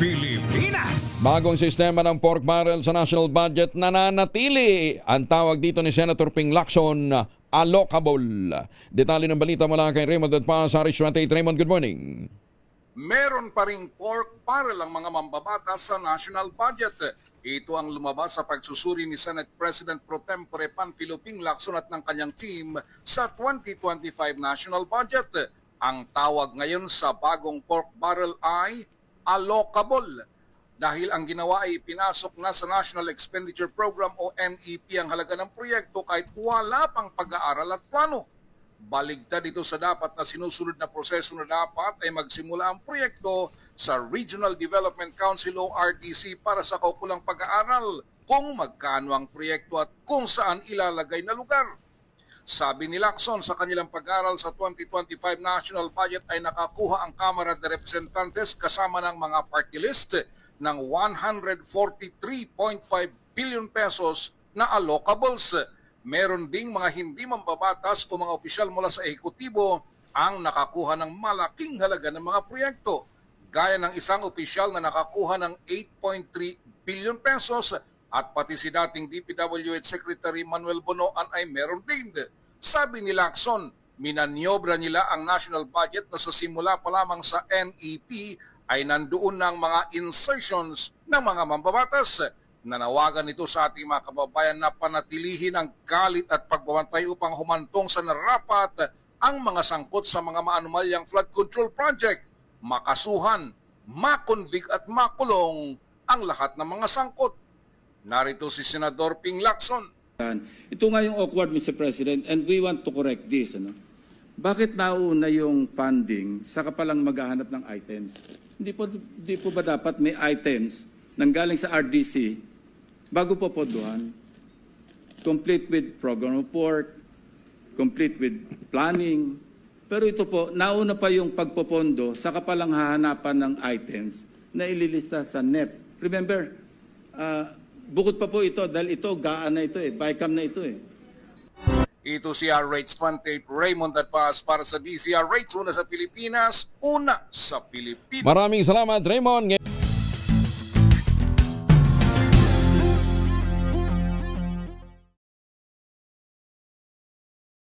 Pilipinas. Bagong sistema ng pork barrel sa national budget nananatili. Ang tawag dito ni Senator Ping Lacson, allocable. Detalye ng balita mula kay Raymond Adpa sa Rich 28. Raymond, good morning. Meron pa ring pork barrel ang mga mambabatas sa national budget. Ito ang lumabas sa pagsusuri ni Senate President Pro Tempore Panfilo Ping Lacson at ng kanyang team sa 2025 national budget. Ang tawag ngayon sa bagong pork barrel ay allocable. Dahil ang ginawa ay pinasok na sa National Expenditure Program o NEP ang halaga ng proyekto kahit wala pang pag-aaral at plano. Baligtad dito sa dapat na sinusunod na proseso na dapat ay magsimula ang proyekto sa Regional Development Council o RDC para sa kaukulang pag-aaral kung magkano ang proyekto at kung saan ilalagay na lugar. Sabi ni Lacson, sa kanilang pag-aaral sa 2025 national budget ay nakakuha ang Kamara de Representantes kasama ng mga party list ng 143.5 billion pesos na allocables. Meron ding mga hindi mambabatas o mga opisyal mula sa ehekutibo ang nakakuha ng malaking halaga ng mga proyekto. Gaya ng isang opisyal na nakakuha ng 8.3 billion pesos at pati si dating DPWH Secretary Manuel Bonoan ay meron din. Sabi ni Lacson, minanyobra nila ang national budget na sa simula pa lamang sa NEP ay nandoon ng mga insertions ng mga mambabatas. Nanawagan ito sa ating mga kababayan na panatilihin ang galit at pagbabantay upang humantong sa narapat ang mga sangkot sa mga maanumalyang flood control project, makasuhan, makonvict at makulong ang lahat ng mga sangkot. Narito si Senador Ping Lacson. Ito nga yung awkward, Mr. President, and we want to correct this. Bakit nauna yung funding saka palang maghahanap ng items? Hindi po ba dapat may items nanggaling sa RDC bago po podohan? Complete with program report, complete with planning. Pero ito po, nauna pa yung pagpopondo saka palang hahanapan ng items na ililista sa NEP. Remember, bukod pa po ito dahil ito gaan na ito BICAM na ito Ito si RH28 Raymond Adpas para sa DCR Rates, una sa Pilipinas, una sa Pilipinas. Maraming salamat, Raymond.